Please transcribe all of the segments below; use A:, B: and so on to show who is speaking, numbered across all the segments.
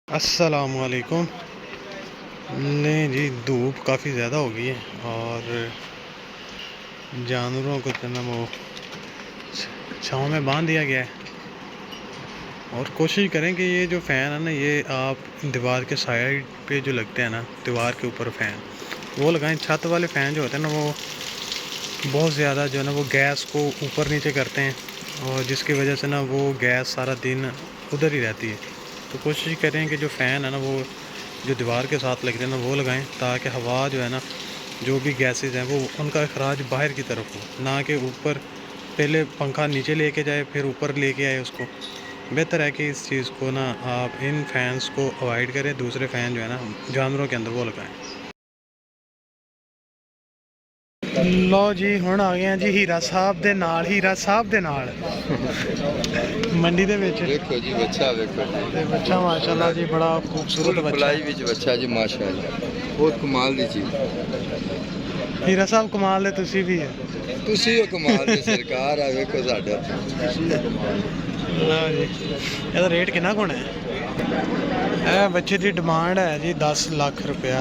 A: अस्सलामुअलैकुम। नहीं जी, धूप काफ़ी ज़्यादा हो गई है और जानवरों को तो ना वो छाँव में बांध दिया गया है। और कोशिश करें कि ये जो फ़ैन है ना, ये आप दीवार के साइड पे जो लगते हैं ना, दीवार के ऊपर फ़ैन वो लगाएं। छत वाले फ़ैन जो होते हैं ना, वो बहुत ज़्यादा जो है ना वो गैस को ऊपर नीचे करते हैं और जिसकी वजह से ना वो गैस सारा दिन उधर ही रहती है। तो कोशिश करें कि जो फ़ैन है ना, वो जो दीवार के साथ लगते हैं ना वो लगाएं, ताकि हवा जो है ना, जो भी गैसेस हैं वो उनका अखराज बाहर की तरफ हो, ना कि ऊपर पहले पंखा नीचे लेके जाए फिर ऊपर लेके आए उसको। बेहतर है कि इस चीज़ को ना आप इन फैंस को अवॉइड करें, दूसरे फ़ैन जो है ना जानवरों के अंदर वो लगाएं। लो जी, हुण आ गए हैं जी हीरा साहब दे नाल मंडी दे विच।
B: देखो जी बच्चा, देखो
A: ते बच्चा माशाल्लाह जी बड़ा खूबसूरत बच्चा
B: फुलाई विच बच्चा जी, माशाल्लाह बहुत कमाल दी चीज़।
A: हीरा साहब कमाल है, तुसी भी है।
B: तुसी हो कमाल दी सरकार आ, वेखो साडा तुसी हो कमाल।
A: लो जी, ਇਹਦਾ रेट कितना होना है? ਇਹ ਬੱਚੇ ਦੀ डिमांड है जी 10 लाख रुपया।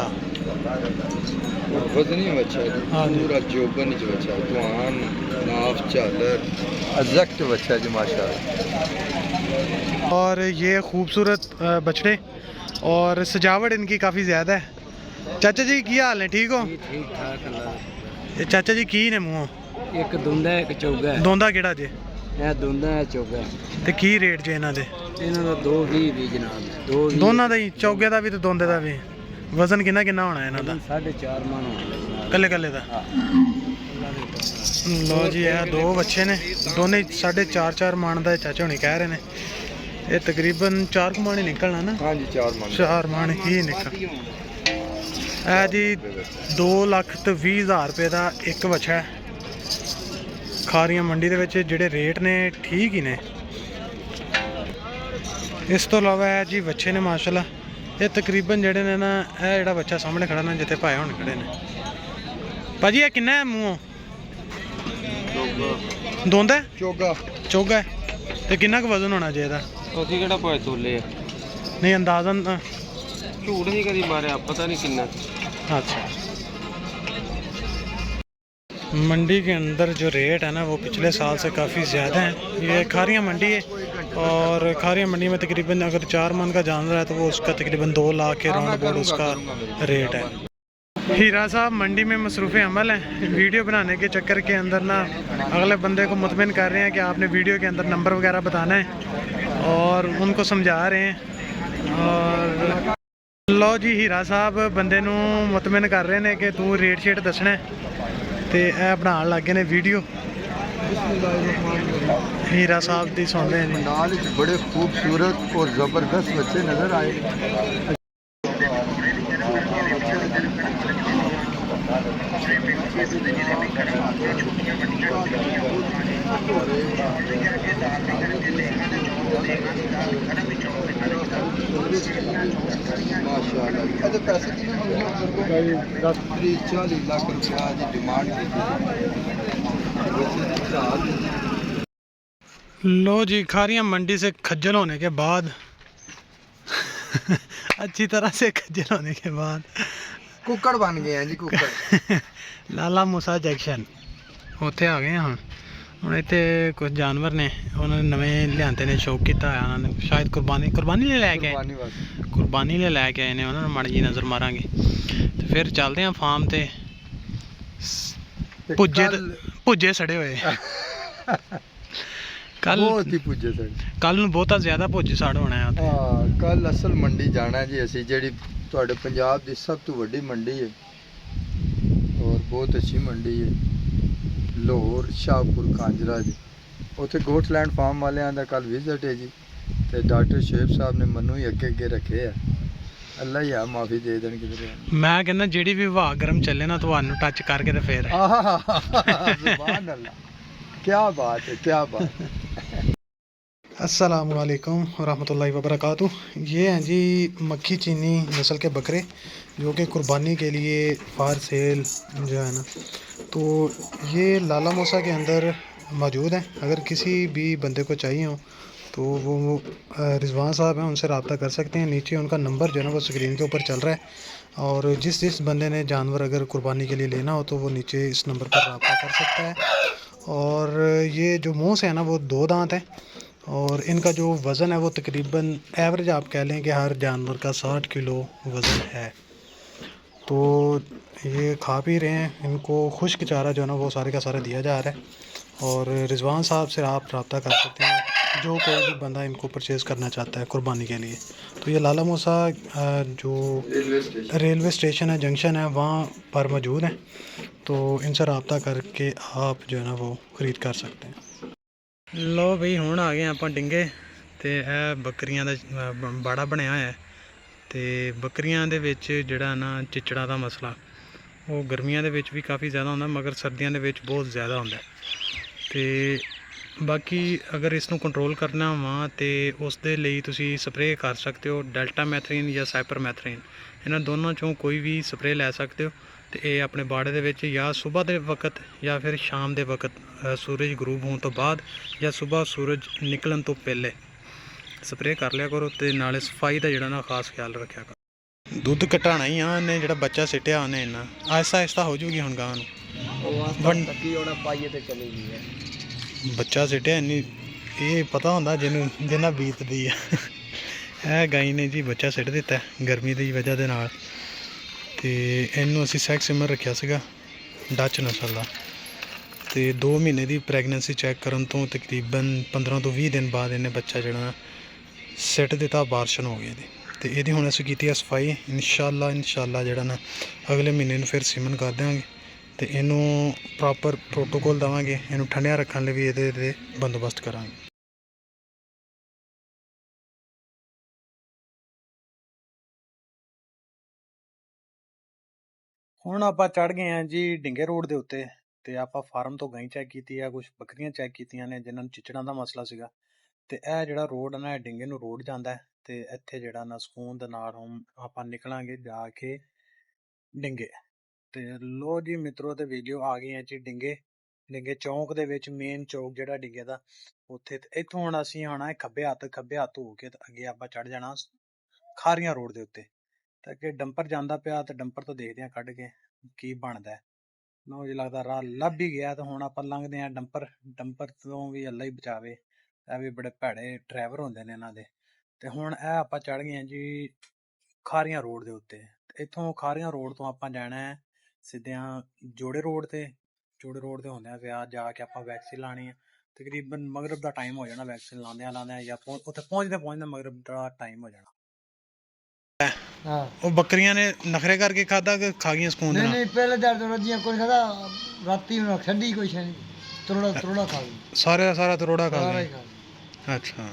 B: वजनी बच्चा जी,
A: हाँ जी।
B: पूरा जोबन च बच्चा, दुआन नाफ झालर अजक्ट बच्चा जी, माशाल्लाह।
A: और ये खूबसूरत बछड़े और सजावट इनकी काफ़ी ज़्यादा है। चाचा जी की हाल है, ठीक हो?
C: ठीक ठाक अल्लाह।
A: ये चाचा जी की ने मूँहों
C: एक दुंदा है, एक चौगा है।
A: दोंदा केड़ा जे
C: यह दुंदा है, चौगा है।
A: ते की रेट जे इन्हां दे?
C: इन्हों का 220 भी जनाब, 220
A: दोनों दा ही, चौगे दा भी ते दोंदे दा भी। वजन कितना कितना होना है इन्हां दा
C: 4.5 मन होना
A: कल्ले कल्ले दा? लो जी, यह दो बच्चे ने, दोनों 4.5 मन का चाचा होनी कह रहे हैं। ये तकरीबन 4 मन ही निकलना ना?
B: हाँ जी, 4 मन
A: 4 मन ही निकल। है जी 2,20,000 रुपये का एक बच्चा है। खारियां मंडी दे विच जेड़े रेट ने ठीक ही ने। इस तो इलावा है जी बच्चे ने माशाल्लाह, ये तकरीबन जेड़े ने ना, यह जेड़ा बच्चा सामने खड़ा ना जिथे भाई हुण खड़े ने। भाजी ये किन्ना है मूँहों? दोंदा है?
B: चौगा
A: चौगा है। ते किन्ना क वजन होना चाहिए?
C: ਅਸੀਂ ਕਿਹੜਾ ਪਾਏ ਤੋਲੇ ਆ,
A: नहीं अंदाजन
C: ਝੂਠ ਨਹੀਂ ਕਦੀ ਮਾਰਿਆ, पता नहीं किन्ना।
A: अच्छा। मंडी के अंदर जो रेट है ना वो पिछले साल से काफ़ी ज़्यादा है। ये खारियां मंडी है और खारियां मंडी में तकरीबन अगर 4 मन का जानवर है तो वो उसका तकरीबन 2 लाख के राउंड अबाउट उसका रेट है। हीरा साहब मंडी में मसरूफ़ अमल हैं। वीडियो बनाने के चक्कर के अंदर ना अगले बंदे को मुतमिन कर रहे हैं कि आपने वीडियो के अंदर नंबर वगैरह बताना है और उनको समझा रहे हैं। और लो जी, हीरा साहब बंदे नूं मुतमिन कर रहे हैं कि तू रेट शेट दसना है, तो यह बनाने लग गए ने वीडियो। हीरा साहब की सुन रहे हैं।
B: नाल च बड़े खूबसूरत और ज़बरदस्त बच्चे नज़र आए। माशाल्लाह, पैसे की 30-40 लाख रुपया की डिमांड की।
A: लो जी, खारियां मंडी से खज्जल होने के बाद अच्छी तरह से खज्जल होने के बाद
B: कुकड़ बन गए हैं जी, कुकड़।
A: लाला मूसा जंक्शन उत्थे आ गए हम। ਹੁਣ ਇੱਥੇ ਕੁਝ ਜਾਨਵਰ ਨੇ, ਉਹਨਾਂ ਨੇ ਨਵੇਂ ਲਿਆਂਦੇ ਨੇ, ਸ਼ੌਕ ਕੀਤਾ ਹੋਇਆ ਉਹਨਾਂ ਨੇ, ਸ਼ਾਇਦ ਕੁਰਬਾਨੀ ਲਈ ਲੈ ਕੇ ਆਏ, ਕੁਰਬਾਨੀ ਲਈ ਲੈ ਕੇ ਆਏ ਨੇ। ਉਹਨਾਂ ਨੂੰ ਮਾੜੀ ਜੀ ਨਜ਼ਰ ਮਾਰਾਂਗੇ ਤੇ ਫਿਰ ਚੱਲਦੇ ਹਾਂ ਫਾਰਮ ਤੇ। ਭੁੱਜੇ ਸੜੇ ਹੋਏ ਕੱਲ
B: ਬਹੁਤ ਹੀ ਪੁੱਜੇ ਸੜ।
A: ਕੱਲ ਨੂੰ ਬਹੁਤਾ ਜ਼ਿਆਦਾ ਭੁੱਜ ਸੜ ਹੋਣਾ ਹੈ ਉੱਥੇ।
B: ਹਾਂ, ਕੱਲ ਅਸਲ ਮੰਡੀ ਜਾਣਾ ਜੀ ਅਸੀਂ, ਜਿਹੜੀ ਤੁਹਾਡੇ ਪੰਜਾਬ ਦੀ ਸਭ ਤੋਂ ਵੱਡੀ ਮੰਡੀ ਹੈ ਔਰ ਬਹੁਤ ਅੱਛੀ ਮੰਡੀ ਹੈ, ਲਾਹੌਰ ਸ਼ਾਹਪੁਰ ਕਾਂਜਰਾ ਜੀ। ਉੱਥੇ ਗੋਟਲੈਂਡ ਫਾਰਮ ਵਾਲਿਆਂ ਦਾ ਕੱਲ ਵਿਜ਼ਿਟ ਹੈ ਜੀ, ਤੇ ਡਾਕਟਰ ਸ਼ੇਬ ਸਾਹਿਬ ਨੇ ਮੈਨੂੰ ਹੀ ਅੱਗੇ ਅੱਗੇ ਰੱਖੇ ਆ। ਅੱਲਾ ਹੀ ਆ ਮਾਫੀ ਦੇ ਦੇਣ ਕਿਧਰੇ।
A: ਮੈਂ ਕਹਿੰਦਾ ਜਿਹੜੀ ਵੀ ਹਵਾ ਗਰਮ ਚੱਲੇ ਨਾ, ਤੁਹਾਨੂੰ ਟੱਚ ਕਰਕੇ ਤੇ ਫੇਰ
B: ਸੁਭਾਨ ਅੱਲਾ, ਕੀ ਬਾਤ ਹੈ, ਕੀ ਬਾਤ।
A: अस्सलाम वालेकुम रहमतुल्लाहि व बरकातुहू। ये हैं जी मक्खी चीनी नस्ल के बकरे, जो कि कुर्बानी के लिए फार सेल जो है ना, तो ये लाला मूसा के अंदर मौजूद हैं। अगर किसी भी बंदे को चाहिए हो तो वो रिजवान साहब हैं, उनसे रब्ता कर सकते हैं। नीचे उनका नंबर जो है ना वो स्क्रीन के ऊपर चल रहा है, और जिस बंदे ने जानवर अगर कुर्बानी के लिए लेना हो तो वो नीचे इस नंबर पर रब्ता कर सकता है। और ये जो मूंछ है ना वो 2 दांत हैं, और इनका जो वज़न है वो तकरीबन एवरेज आप कह लें कि हर जानवर का 60 किलो वज़न है। तो ये खा पी रहे हैं, इनको खुश्क चारा जो है ना वो सारे का सारा दिया जा रहा है। और रिजवान साहब से आप रब्ता कर सकते हैं जो कोई भी बंदा इनको परचेज़ करना चाहता है कुर्बानी के लिए। तो ये लाला मूसा जो रेलवे स्टेशन है, जंक्शन है, वहाँ पर मौजूद हैं। तो इनसे रब्ता करके आप जो है ना वो ख़रीद कर सकते हैं। लो बई हुण आ गए ਆਪਾਂ ਡਿੰਗੇ ਤੇ ਇਹ ਬੱਕਰੀਆਂ ਦਾ ਬਾੜਾ ਬਣਿਆ ਹੋਇਆ ਤੇ ਬੱਕਰੀਆਂ ਦੇ ਵਿੱਚ ਜਿਹੜਾ ਨਾ ਚਿਚੜਾਂ ਦਾ ਮਸਲਾ ਉਹ ਗਰਮੀਆਂ ਦੇ ਵਿੱਚ ਵੀ ਕਾਫੀ ਜ਼ਿਆਦਾ ਹੁੰਦਾ, ਮਗਰ ਸਰਦੀਆਂ ਦੇ ਵਿੱਚ ਬਹੁਤ ਜ਼ਿਆਦਾ ਹੁੰਦਾ। ਤੇ ਬਾਕੀ ਅਗਰ ਇਸ ਨੂੰ ਕੰਟਰੋਲ ਕਰਨਾ ਵਾ ਤੇ ਉਸ ਦੇ ਲਈ ਤੁਸੀਂ ਸਪਰੇਅ ਕਰ ਸਕਦੇ ਹੋ, ਡੈਲਟਾਮੈਥਰੀਨ ਜਾਂ ਸਾਈਪਰਮੈਥਰੀਨ, ਇਹਨਾਂ ਦੋਨਾਂ ਚੋਂ ਕੋਈ ਵੀ ਸਪਰੇਅ ਲੈ ਸਕਦੇ ਹੋ। ਤੇ ਇਹ ਆਪਣੇ ਬਾੜੇ ਦੇ ਵਿੱਚ ਜਾਂ ਸਵੇਰ ਦੇ ਵਕਤ ਜਾਂ ਫਿਰ ਸ਼ਾਮ ਦੇ ਵਕਤ ਸੂਰਜ ਗਰੂਬ ਹੋਣ ਤੋਂ ਬਾਅਦ ਜਾਂ ਸਵੇਰ ਸੂਰਜ ਨਿਕਲਣ ਤੋਂ ਪਹਿਲੇ ਸਪਰੇਅ ਕਰ ਲਿਆ ਕਰੋ। ਤੇ ਨਾਲੇ ਸਫਾਈ ਦਾ ਜਿਹੜਾ ਨਾ ਖਾਸ ਖਿਆਲ ਰੱਖਿਆ ਕਰੋ। ਦੁੱਧ ਘਟਾਣਾ ਹੀ ਆ ਉਹਨੇ, ਜਿਹੜਾ ਬੱਚਾ ਸਿੱਟਿਆ ਉਹਨੇ ਇੰਨਾ ਆਹਿਸਤਾ ਆਹਿਸਤਾ ਹੋ ਜੂਗੀ ਹੁਣ ਗਾਂ ਨੂੰ।
C: ਪਾਈਏ ਤੇ ਚਲੀ ਗਈ ਹੈ
A: ਬੱਚਾ ਸਿੱਟਿਆ ਇੰਨੀ, ਇਹ ਪਤਾ ਹੁੰਦਾ ਜਿਹਨੂੰ ਜਿੰਨਾ ਬੀਤਦੀ ਆ। ਇਹ ਗਾਈ ਨੇ ਜੀ ਬੱਚਾ ਸਿੱਟ ਦਿੱਤਾ ਗਰਮੀ ਦੀ ਵਜ੍ਹਾ ਦੇ ਨਾਲ। ਤੇ ਇਹਨੂੰ ਅਸੀਂ ਸੈਕ ਸਿਮਰ ਰੱਖਿਆ ਸੀਗਾ ਡੱਚ ਨਸਲ ਦਾ, ਤੇ 2 ਮਹੀਨੇ ਦੀ ਪ੍ਰੈਗਨੈਂਸੀ ਚੈੱਕ ਕਰਨ ਤੋਂ ਤਕਰੀਬਨ 15 ਤੋਂ 20 ਦਿਨ ਬਾਅਦ ਇਹਨੇ ਬੱਚਾ ਜਿਹੜਾ ਸਿੱਟ ਦਿੱਤਾ, ਬਾਰਸ਼ਨ ਹੋ ਗਈ ਇਹਦੀ। ਤੇ ਇਹਦੀ ਹੁਣ ਅਸੀਂ ਕੀਤੀ ਆ ਸਫਾਈ। ਇਨਸ਼ਾਅੱਲਾ ਜਿਹੜਾ ਨਾ ਅਗਲੇ ਮਹੀਨੇ ਨੂੰ ਫਿਰ ਸੀਮਨ ਕਰ ਦਿਆਂਗੇ ਤੇ ਇਹਨੂੰ ਪ੍ਰੋਪਰ ਪ੍ਰੋਟੋਕੋਲ ਦੇਵਾਂਗੇ, ਇਹਨੂੰ ਠੰਡਿਆ ਰੱਖਣ ਲਈ ਵੀ ਇਹਦੇ 'ਤੇ ਬੰਦੋਬਸਤ ਕਰਾਂਗੇ। ਹੁਣ ਆਪਾਂ ਚੜ੍ਹ ਗਏ ਹਾਂ ਜੀ ਡਿੰਗੇ ਰੋਡ ਦੇ ਉੱਤੇ, ਤੇ ਆਪਾਂ ਫਾਰਮ ਤੋਂ ਗਾਈ ਚੈੱਕ ਕੀਤੀ ਆ, ਕੁਝ ਬੱਕਰੀਆਂ ਚੈੱਕ ਕੀਤੀਆਂ ਨੇ ਜਿਨ੍ਹਾਂ ਨੂੰ ਚਿਚੜਾਂ ਦਾ ਮਸਲਾ ਸੀਗਾ। ਤੇ ਇਹ ਜਿਹੜਾ ਰੋਡ ਨਾ ਇਹ ਡਿੰਗੇ ਨੂੰ ਰੋਡ ਜਾਂਦਾ ਹੈ, ਤੇ ਇੱਥੇ ਜਿਹੜਾ ਨਾ ਸਕੂਨ ਦੇ ਨਾਲ ਹੁਣ ਆਪਾਂ ਨਿਕਲਾਂਗੇ ਜਾ ਕੇ ਡਿੰਗੇ। ਤੇ ਲੋ ਜੀ ਮਿੱਤਰੋ, ਤੇ ਵੀਡੀਓ ਆ ਗਈ ਹੈ ਜੀ ਡਿੰਗੇ ਚੌਂਕ ਦੇ ਵਿੱਚ, ਮੇਨ ਚੌਕ ਜਿਹੜਾ ਡਿੰਗੇ ਦਾ ਉੱਥੇ। ਤੇ ਇੱਥੋਂ ਹੁਣ ਅਸੀਂ ਆਉਣਾ ਹੈ ਖੱਬੇ ਹੱਥ ਹੋ ਕੇ, ਤੇ ਅੱਗੇ ਆਪਾਂ ਚੜ੍ਹ ਜਾਣਾ ਖਾਰੀਆਂ ਰੋਡ ਦੇ ਉੱਤੇ। ਤੇ ਅੱਗੇ ਡੰਪਰ ਜਾਂਦਾ ਪਿਆ, ਤੇ ਡੰਪਰ ਤੋਂ ਦੇਖਦੇ ਹਾਂ ਕੱਢ ਕੇ ਕੀ ਬਣਦਾ। ਮੈਨੂੰ ਜੀ ਲੱਗਦਾ ਰਾਹ ਲੱਭ ਹੀ ਗਿਆ। ਤੇ ਹੁਣ ਆਪਾਂ ਲੰਘਦੇ ਹਾਂ ਡੰਪਰ ਤੋਂ ਵੀ ਅੱਲਾ ਹੀ ਬਚਾਵੇ, ਇਹ ਵੀ ਬੜੇ ਭੈੜੇ ਡਰਾਈਵਰ ਹੁੰਦੇ ਨੇ ਇਹਨਾਂ ਦੇ। ਤੇ ਹੁਣ ਇਹ ਆਪਾਂ ਚੜ੍ਹ ਗਏ ਹਾਂ ਜੀ ਖਾਰੀਆਂ ਰੋਡ ਦੇ ਉੱਤੇ। ਤੇ ਇੱਥੋਂ ਖਾਰੀਆਂ ਰੋਡ ਤੋਂ ਆਪਾਂ ਜਾਣਾ ਹੈ ਸਿੱਧਿਆਂ ਜੋੜੇ ਰੋਡ ਤੇ ਹੁੰਦਿਆਂ ਪਿਆ ਜਾ ਕੇ ਆਪਾਂ ਵੈਕਸੀਨ ਲਾਣੀ ਹੈ। ਤਕਰੀਬਨ ਮਗਰਬ ਦਾ ਟਾਈਮ ਹੋ ਜਾਣਾ ਵੈਕਸੀਨ ਲਾਉਂਦਿਆਂ ਜਾਂ ਉੱਥੇ ਪਹੁੰਚਦੇ ਮਗਰਬ ਦਾ ਟਾਈਮ ਹੋ ਜਾਣਾ। ਉਹ ਬੱਕਰੀਆਂ ਨੇ ਨਖਰੇ ਕਰਕੇ ਖਾਦਾ ਕਿ ਖਾ ਗਈਆਂ ਸਕੂਨ ਦੇ ਨਾਲ?
B: ਨਹੀਂ ਪਹਿਲੇ ਦਰਦ ਰੱਜੀਆਂ ਕੋਈ ਖਾਦਾ, ਰਾਤੀ ਨੂੰ ਛੱਡੀ ਕੋਈ ਛੇ ਤਰੋੜਾ ਖਾ ਗਈ,
A: ਸਾਰਾ ਤਰੋੜਾ ਖਾ गया। अच्छा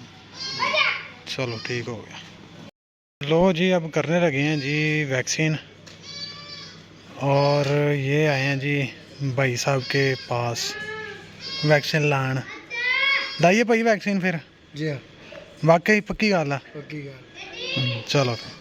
A: चलो ठीक हो गया। लो जी अब करने लगे हैं जी वैक्सीन, और ये आए हैं जी भाई साहब के पास वैक्सीन लान। लाइए भाई वैक्सीन फिर
B: जी
A: वाकई पक्की गल है?
B: पक्की गल।
A: चलो फिर।